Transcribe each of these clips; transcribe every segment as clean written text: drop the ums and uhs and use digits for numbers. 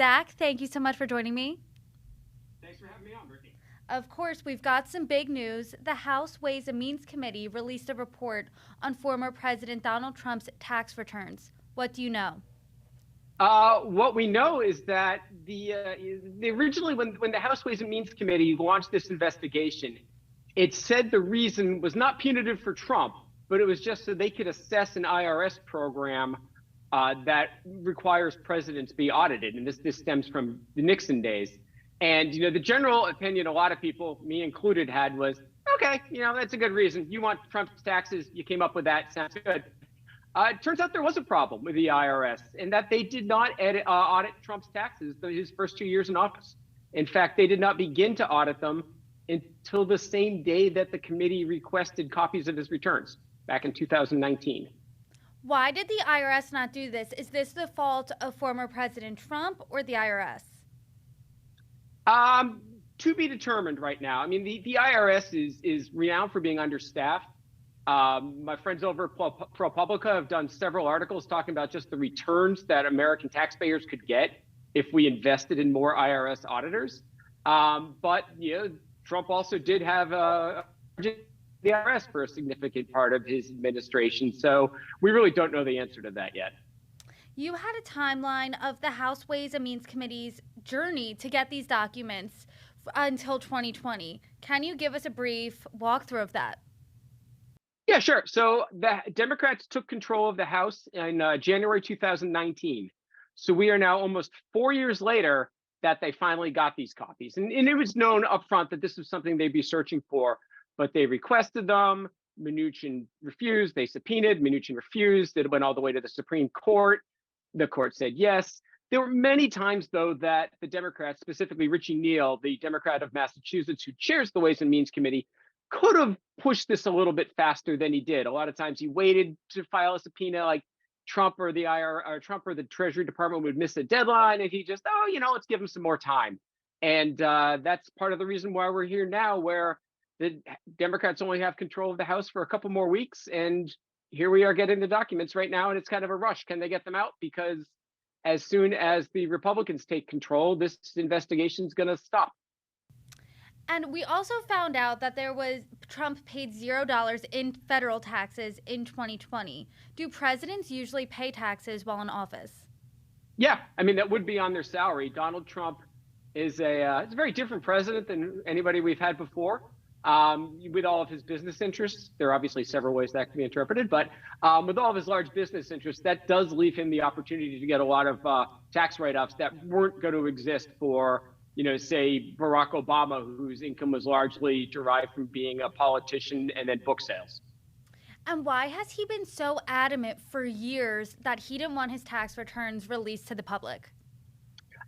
Zach, thank you so much for joining me. Thanks for having me on, Brittany. Of course, we've got some big news. The House Ways and Means Committee released a report on former President Donald Trump's tax returns. What do you know? What we know is that the originally when the House Ways and Means Committee launched this investigation, it said the reason was not punitive for Trump, but it was just so they could assess an IRS program that requires presidents be audited, and this stems from the Nixon days. And the general opinion a lot of people, me included, had was, okay, that's a good reason. You want Trump's taxes, you came up with that, sounds good. It turns out there was a problem with the IRS in that they did not audit Trump's taxes his first 2 years in office. In fact, they did not begin to audit them until the same day that the committee requested copies of his returns back in 2019. Why did the IRS not do this? Is this the fault of former President Trump or the IRS? To be determined right now. I mean, the IRS is renowned for being understaffed. My friends over at ProPublica have done several articles talking about just the returns that American taxpayers could get if we invested in more IRS auditors. But Trump also did have the IRS for a significant part of his administration. So we really don't know the answer to that yet. You had a timeline of the House Ways and Means Committee's journey to get these documents until 2020. Can you give us a brief walkthrough of that? Yeah, sure. So the Democrats took control of the House in January 2019. So we are now almost 4 years later that they finally got these copies. And it was known up front that this was something they'd be searching for, but they requested them. Mnuchin refused. They subpoenaed. Mnuchin refused. It went all the way to the Supreme Court. The court said yes. There were many times, though, that the Democrats, specifically Richie Neal, the Democrat of Massachusetts who chairs the Ways and Means Committee, could have pushed this a little bit faster than he did. A lot of times he waited to file a subpoena, like Trump or the Treasury Department would miss a deadline, and he just, let's give him some more time. And that's part of the reason why we're here now, where the Democrats only have control of the House for a couple more weeks, and here we are getting the documents right now, and it's kind of a rush. Can they get them out? Because as soon as the Republicans take control, this investigation is going to stop. And we also found out that Trump paid $0 in federal taxes in 2020. Do presidents usually pay taxes while in office? Yeah, I mean, that would be on their salary. Donald Trump is a very different president than anybody we've had before. With all of his business interests, there are obviously several ways that can be interpreted, but with all of his large business interests, that does leave him the opportunity to get a lot of tax write-offs that weren't going to exist for say Barack Obama, whose income was largely derived from being a politician and then book sales. And why has he been so adamant for years that he didn't want his tax returns released to the public?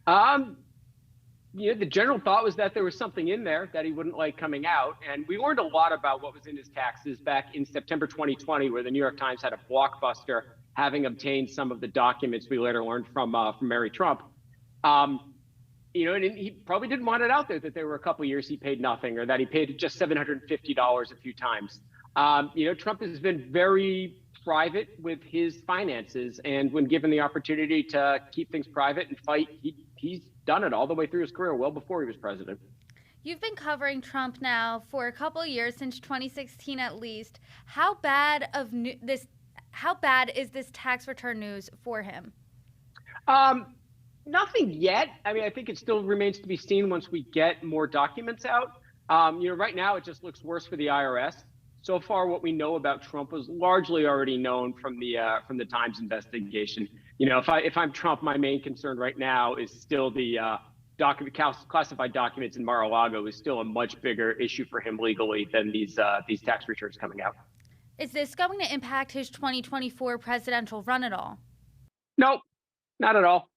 The general thought was that there was something in there that he wouldn't like coming out. And we learned a lot about what was in his taxes back in September 2020, where the New York Times had a blockbuster having obtained some of the documents we later learned from Mary Trump. And he probably didn't want it out there that there were a couple of years he paid nothing, or that he paid just $750 a few times. Trump has been very private with his finances, and when given the opportunity to keep things private and fight, he's done it all the way through his career, well before he was president. You've been covering Trump now for a couple of years, since 2016 at least. How bad is this tax return news for him? Nothing yet. I mean, I think it still remains to be seen once we get more documents out. Right now it just looks worse for the IRS. So far, what we know about Trump was largely already known from the Times investigation. If I'm Trump, my main concern right now is still the classified documents in Mar-a-Lago is still a much bigger issue for him legally than these tax returns coming out. Is this going to impact his 2024 presidential run at all? Nope, not at all.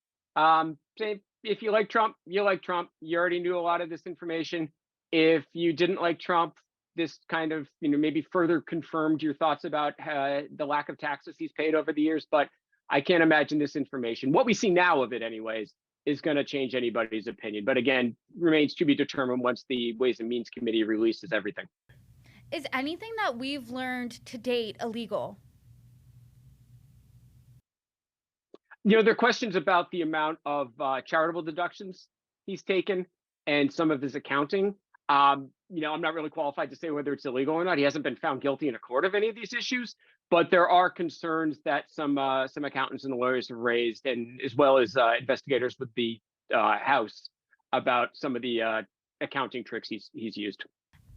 If you like Trump, you like Trump. You already knew a lot of this information. If you didn't like Trump, this kind of, maybe further confirmed your thoughts about the lack of taxes he's paid over the years. But I can't imagine this information, what we see now of it anyways, is going to change anybody's opinion. But again, remains to be determined once the Ways and Means Committee releases everything. Is anything that we've learned to date illegal? There are questions about the amount of charitable deductions he's taken and some of his accounting. I'm not really qualified to say whether it's illegal or not. He hasn't been found guilty in a court of any of these issues, but there are concerns that some accountants and lawyers have raised, and as well as investigators with the House about some of the accounting tricks he's used.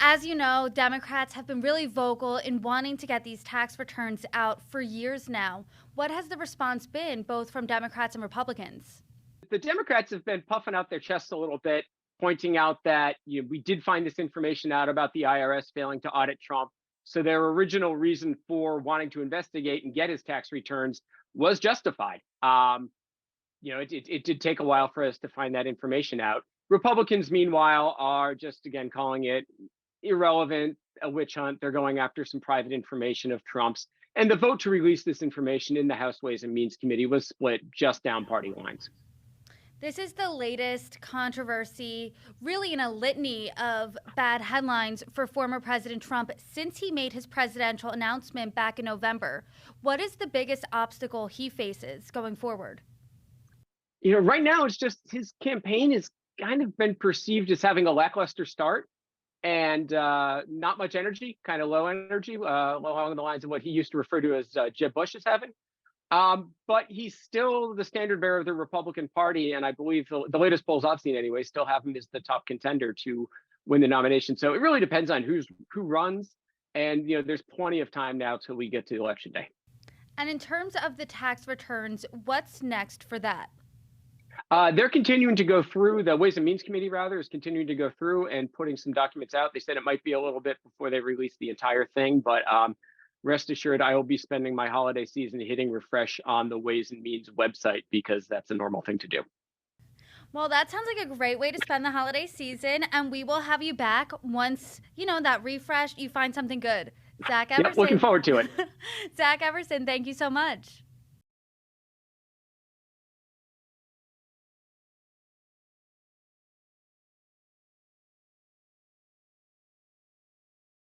As you know, Democrats have been really vocal in wanting to get these tax returns out for years now. What has the response been, both from Democrats and Republicans? The Democrats have been puffing out their chests a little bit, pointing out that we did find this information out about the IRS failing to audit Trump. So their original reason for wanting to investigate and get his tax returns was justified. It did take a while for us to find that information out. Republicans, meanwhile, are just, again, calling it irrelevant, a witch hunt. They're going after some private information of Trump's. And the vote to release this information in the House Ways and Means Committee was split just down party lines. This is the latest controversy, really in a litany of bad headlines for former President Trump since he made his presidential announcement back in November. What is the biggest obstacle he faces going forward? Right now, it's just his campaign has kind of been perceived as having a lackluster start and not much energy, kind of low energy, along the lines of what he used to refer to as Jeb Bush is having. But he's still the standard bearer of the Republican Party, and I believe the latest polls I've seen anyway still have him as the top contender to win the nomination. So it really depends on who runs, and there's plenty of time now till we get to election day. And in terms of the tax returns, what's next for that? They're continuing to go through. The Ways and Means Committee, rather, is continuing to go through and putting some documents out. They said it might be a little bit before they release the entire thing, but rest assured, I will be spending my holiday season hitting refresh on the Ways and Means website because that's a normal thing to do. Well, that sounds like a great way to spend the holiday season, and we will have you back once, that refresh, you find something good. Zach Everson. Yep, looking forward to it. Zach Everson, thank you so much.